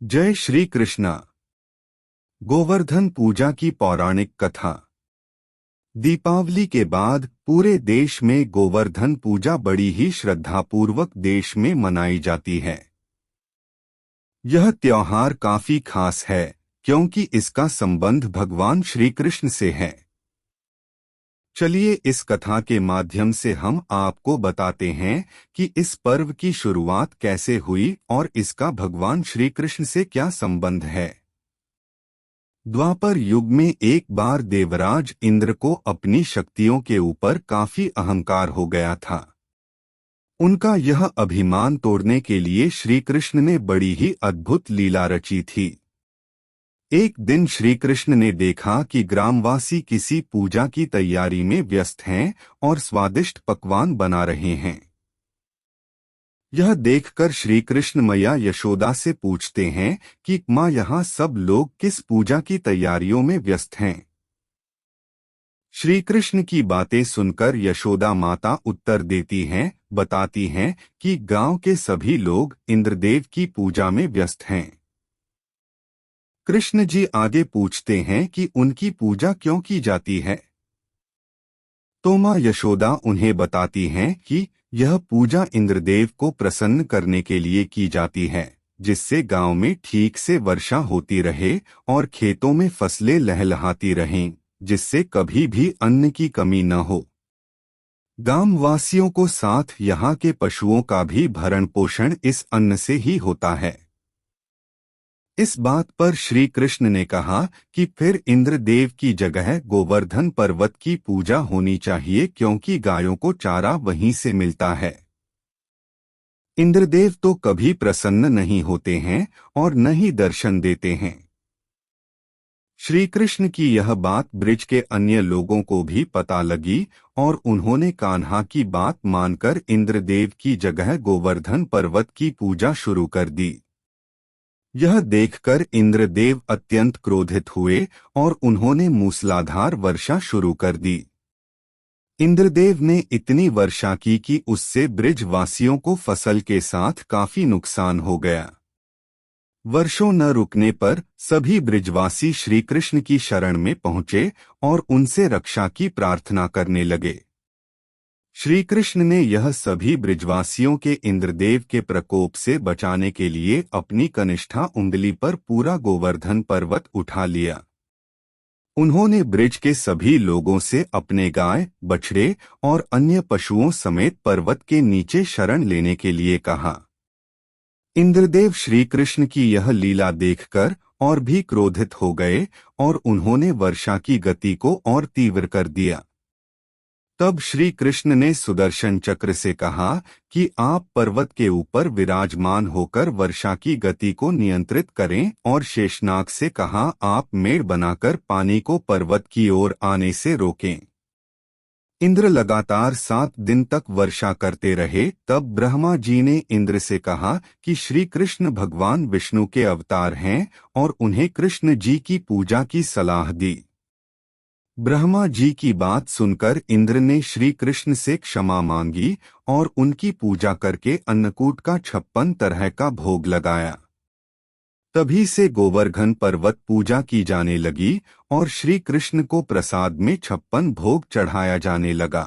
जय श्री कृष्णा। गोवर्धन पूजा की पौराणिक कथा। दीपावली के बाद पूरे देश में गोवर्धन पूजा बड़ी ही श्रद्धापूर्वक देश में मनाई जाती है। यह त्योहार काफी खास है क्योंकि इसका संबंध भगवान श्री कृष्ण से है। चलिए इस कथा के माध्यम से हम आपको बताते हैं कि इस पर्व की शुरुआत कैसे हुई और इसका भगवान श्री कृष्ण से क्या संबंध है। द्वापर युग में एक बार देवराज इंद्र को अपनी शक्तियों के ऊपर काफी अहंकार हो गया था। उनका यह अभिमान तोड़ने के लिए श्री कृष्ण ने बड़ी ही अद्भुत लीला रची थी। एक दिन श्री कृष्ण ने देखा कि ग्रामवासी किसी पूजा की तैयारी में व्यस्त हैं और स्वादिष्ट पकवान बना रहे हैं। यह देखकर श्री कृष्ण मैया यशोदा से पूछते हैं कि माँ, यहाँ सब लोग किस पूजा की तैयारियों में व्यस्त हैं। श्री कृष्ण की बातें सुनकर यशोदा माता उत्तर देती हैं, बताती हैं कि गांव के सभी लोग इंद्रदेव की पूजा में व्यस्त हैं। कृष्ण जी आगे पूछते हैं कि उनकी पूजा क्यों की जाती है। तो माँ यशोदा उन्हें बताती हैं कि यह पूजा इंद्रदेव को प्रसन्न करने के लिए की जाती है, जिससे गांव में ठीक से वर्षा होती रहे और खेतों में फसलें लहलहाती रहें, जिससे कभी भी अन्न की कमी न हो। गांव वासियों को साथ यहाँ के पशुओं का भी भरण पोषण इस अन्न से ही होता है। इस बात पर श्री कृष्ण ने कहा कि फिर इंद्रदेव की जगह गोवर्धन पर्वत की पूजा होनी चाहिए, क्योंकि गायों को चारा वहीं से मिलता है। इंद्रदेव तो कभी प्रसन्न नहीं होते हैं और न ही दर्शन देते हैं। श्री कृष्ण की यह बात ब्रिज के अन्य लोगों को भी पता लगी और उन्होंने कान्हा की बात मानकर इंद्रदेव की जगह गोवर्धन पर्वत की पूजा शुरू कर दी। यह देखकर इंद्रदेव अत्यंत क्रोधित हुए और उन्होंने मूसलाधार वर्षा शुरू कर दी। इंद्रदेव ने इतनी वर्षा की कि उससे ब्रिजवासियों को फसल के साथ काफी नुकसान हो गया। वर्षों न रुकने पर सभी ब्रिजवासी श्री कृष्ण की शरण में पहुंचे और उनसे रक्षा की प्रार्थना करने लगे। श्री कृष्ण ने यह सभी ब्रिजवासियों के इंद्रदेव के प्रकोप से बचाने के लिए अपनी कनिष्ठा उंगली पर पूरा गोवर्धन पर्वत उठा लिया। उन्होंने ब्रिज के सभी लोगों से अपने गाय, बछड़े और अन्य पशुओं समेत पर्वत के नीचे शरण लेने के लिए कहा। इंद्रदेव श्री कृष्ण की यह लीला देखकर और भी क्रोधित हो गए और उन्होंने वर्षा की गति को और तीव्र कर दिया। तब श्री कृष्ण ने सुदर्शन चक्र से कहा कि आप पर्वत के ऊपर विराजमान होकर वर्षा की गति को नियंत्रित करें, और शेषनाग से कहा आप मेड़ बनाकर पानी को पर्वत की ओर आने से रोकें। इंद्र लगातार 7 दिन तक वर्षा करते रहे। तब ब्रह्मा जी ने इंद्र से कहा कि श्री कृष्ण भगवान विष्णु के अवतार हैं और उन्हें कृष्ण जी की पूजा की सलाह दी। ब्रह्मा जी की बात सुनकर इंद्र ने श्री कृष्ण से क्षमा मांगी और उनकी पूजा करके अन्नकूट का 56 तरह का भोग लगाया। तभी से गोवर्धन पर्वत पूजा की जाने लगी और श्री कृष्ण को प्रसाद में 56 भोग चढ़ाया जाने लगा।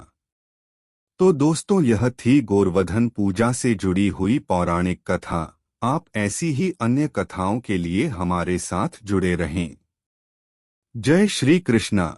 तो दोस्तों, यह थी गोवर्धन पूजा से जुड़ी हुई पौराणिक कथा। आप ऐसी ही अन्य कथाओं के लिए हमारे साथ जुड़े रहें। जय श्री कृष्णा।